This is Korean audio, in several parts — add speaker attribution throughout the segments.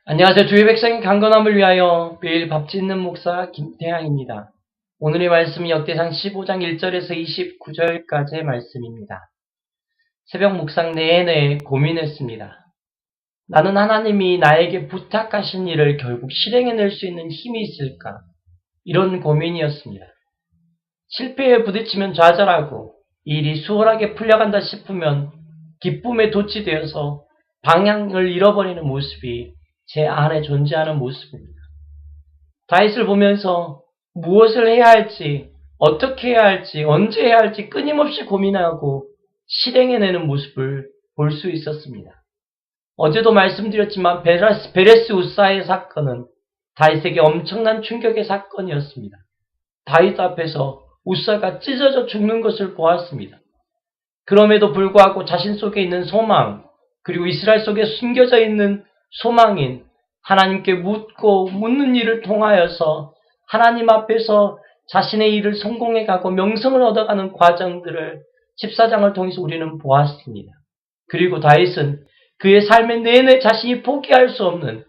Speaker 1: 안녕하세요. 주의 백성의 강건함을 위하여 매일 밥 짓는 목사 김태양입니다. 오늘의 말씀은 역대상 15장 1절에서 29절까지의 말씀입니다. 새벽 묵상 내내 고민했습니다. 나는 하나님이 나에게 부탁하신 일을 결국 실행해낼 수 있는 힘이 있을까? 이런 고민이었습니다. 실패에 부딪히면 좌절하고 일이 수월하게 풀려간다 싶으면 기쁨에 도취되어서 방향을 잃어버리는 모습이 제 안에 존재하는 모습입니다. 다윗을 보면서 무엇을 해야 할지, 어떻게 해야 할지, 언제 해야 할지 끊임없이 고민하고 실행해내는 모습을 볼 수 있었습니다. 어제도 말씀드렸지만 베레스 우사의 사건은 다윗에게 엄청난 충격의 사건이었습니다. 다윗 앞에서 우사가 찢어져 죽는 것을 보았습니다. 그럼에도 불구하고 자신 속에 있는 소망, 그리고 이스라엘 속에 숨겨져 있는 소망인 하나님께 묻는 일을 통하여서 하나님 앞에서 자신의 일을 성공해가고 명성을 얻어가는 과정들을 14장을 통해서 우리는 보았습니다. 그리고 다윗은 그의 삶의 내내 자신이 포기할 수 없는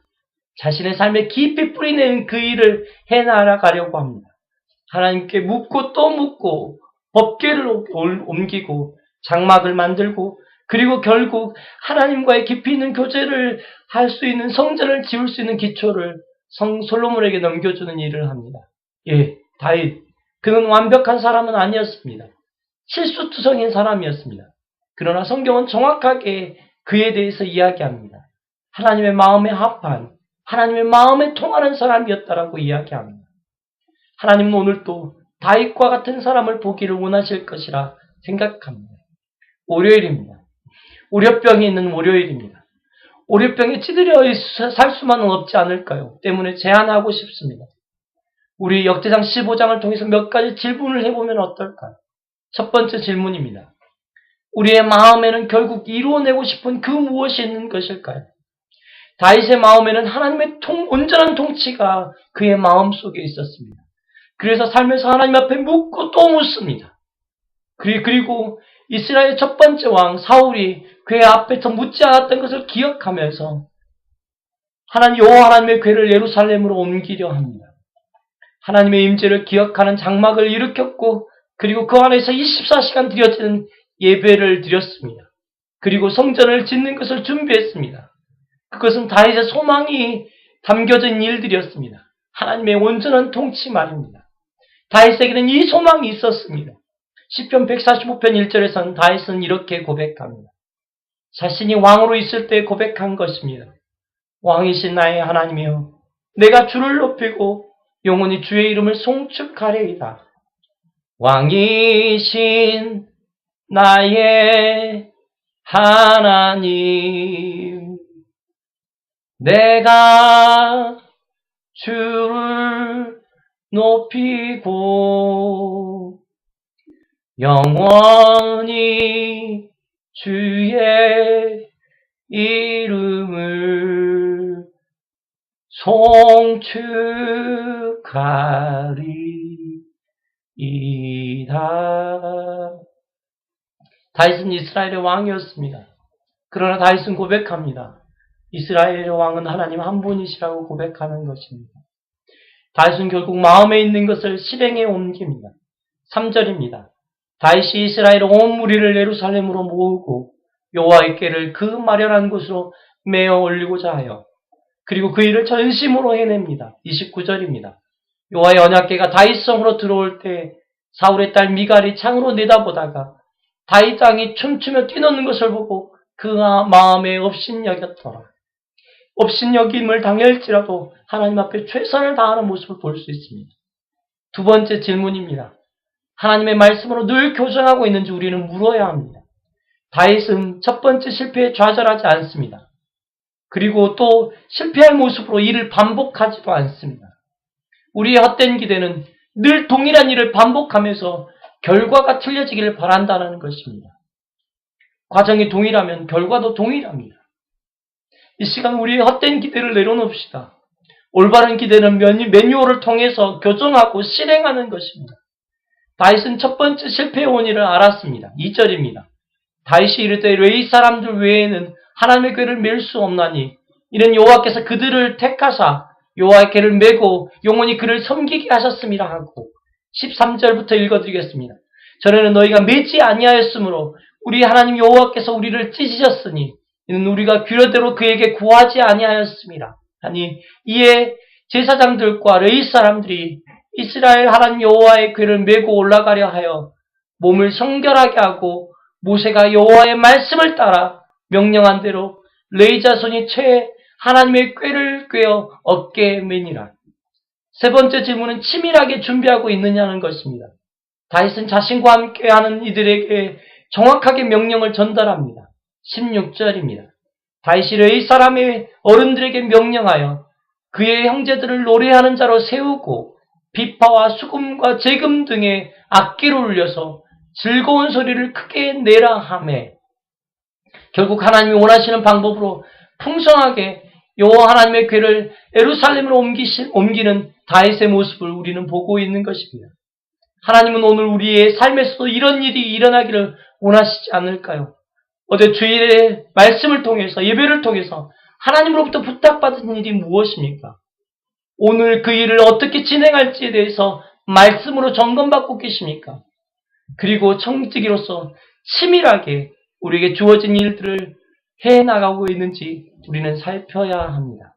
Speaker 1: 자신의 삶에 깊이 뿌리내는 그 일을 해나가려고 합니다. 하나님께 묻고 또 묻고 법궤를 옮기고 장막을 만들고 그리고 결국 하나님과의 깊이 있는 교제를 할 수 있는 성전을 지을 수 있는 기초를 솔로몬에게 넘겨주는 일을 합니다. 다윗. 그는 완벽한 사람은 아니었습니다. 실수투성인 사람이었습니다. 그러나 성경은 정확하게 그에 대해서 이야기합니다. 하나님의 마음에 합한, 하나님의 마음에 통하는 사람이었다라고 이야기합니다. 하나님은 오늘도 다윗과 같은 사람을 보기를 원하실 것이라 생각합니다. 월요일입니다. 월요병이 있는 월요일입니다. 월요병에 찌들여 살 수만은 없지 않을까요? 때문에 제안하고 싶습니다. 우리 역대상 15장을 통해서 몇 가지 질문을 해보면 어떨까요? 첫 번째 질문입니다. 우리의 마음에는 결국 이루어내고 싶은 그 무엇이 있는 것일까요? 다윗의 마음에는 하나님의 온전한 통치가 그의 마음속에 있었습니다. 그래서 삶에서 하나님 앞에 묻고 또 묻습니다. 그리고 이스라엘의 첫 번째 왕 사울이 궤 앞에서 묻지 않았던 것을 기억하면서 여호와 하나님의 궤를 예루살렘으로 옮기려 합니다. 하나님의 임재를 기억하는 장막을 일으켰고 그리고 그 안에서 24시간 드려지는 예배를 드렸습니다. 그리고 성전을 짓는 것을 준비했습니다. 그것은 다윗의 소망이 담겨진 일들이었습니다. 하나님의 온전한 통치 말입니다. 다윗에게는 이 소망이 있었습니다. 시편 145편 1절에서는 다윗은 이렇게 고백합니다. 자신이 왕으로 있을 때 고백한 것입니다. 왕이신 나의 하나님이여, 내가 주를 높이고 영원히 주의 이름을 송축하리이다. 왕이신 나의 하나님, 내가 주를 높이고 영원히 주의 이름을 송축하리이다. 다윗은 이스라엘의 왕이었습니다. 그러나 다윗은 고백합니다. 이스라엘의 왕은 하나님 한 분이시라고 고백하는 것입니다. 다윗은 결국 마음에 있는 것을 실행에 옮깁니다. 3절입니다. 다윗이 이스라엘 온 무리를 예루살렘으로 모으고 여호와의 궤를 그 마련한 곳으로 메어 올리고자 하여 그리고 그 일을 전심으로 해냅니다. 29절입니다. 여호와의 언약궤가 다윗성으로 들어올 때 사울의 딸 미갈이 창으로 내다보다가 다윗 왕이 춤추며 뛰노는 것을 보고 그 마음에 업신여겼더라. 업신여김을 당할지라도 하나님 앞에 최선을 다하는 모습을 볼 수 있습니다. 두 번째 질문입니다. 하나님의 말씀으로 늘 교정하고 있는지 우리는 물어야 합니다. 다윗은 첫 번째 실패에 좌절하지 않습니다. 그리고 또 실패할 모습으로 일을 반복하지도 않습니다. 우리의 헛된 기대는 늘 동일한 일을 반복하면서 결과가 틀려지기를 바란다는 것입니다. 과정이 동일하면 결과도 동일합니다. 이 시간 우리의 헛된 기대를 내려놓읍시다. 올바른 기대는 매뉴얼을 통해서 교정하고 실행하는 것입니다. 다윗은 첫 번째 실패의 원인을 알았습니다. 2절입니다. 다윗이 이르되 레위 사람들 외에는 하나님의 궤를 맬 수 없나니 이는 여호와께서 그들을 택하사 여호와의 궤를 메고 영원히 그를 섬기게 하셨음이라 하고 13절부터 읽어드리겠습니다. 전에는 너희가 매지 아니하였으므로 우리 하나님 여호와께서 우리를 찢으셨으니 이는 우리가 규례대로 그에게 구하지 아니하였음이라 하니 이에 제사장들과 레위 사람들이 이스라엘 하나님 여호와의 궤를 메고 올라가려 하여 몸을 성결하게 하고 모세가 여호와의 말씀을 따라 명령한 대로 레위 자손이 채 하나님의 궤를 꿰어 어깨에 매니라. 세 번째 질문은 치밀하게 준비하고 있느냐는 것입니다. 다윗은 자신과 함께하는 이들에게 정확하게 명령을 전달합니다. 16절입니다. 다윗이 레위 사람의 어른들에게 명령하여 그의 형제들을 노래하는 자로 세우고 비파와 수금과 재금 등의 악기를 울려서 즐거운 소리를 크게 내라 하매 결국 하나님이 원하시는 방법으로 풍성하게 여호와 하나님의 궤를 예루살렘으로 옮기는 다윗의 모습을 우리는 보고 있는 것입니다. 하나님은 오늘 우리의 삶에서도 이런 일이 일어나기를 원하시지 않을까요? 어제 주일의 말씀을 통해서 예배를 통해서 하나님으로부터 부탁받은 일이 무엇입니까? 오늘 그 일을 어떻게 진행할지에 대해서 말씀으로 점검받고 계십니까? 그리고 청지기로서 치밀하게 우리에게 주어진 일들을 해나가고 있는지 우리는 살펴야 합니다.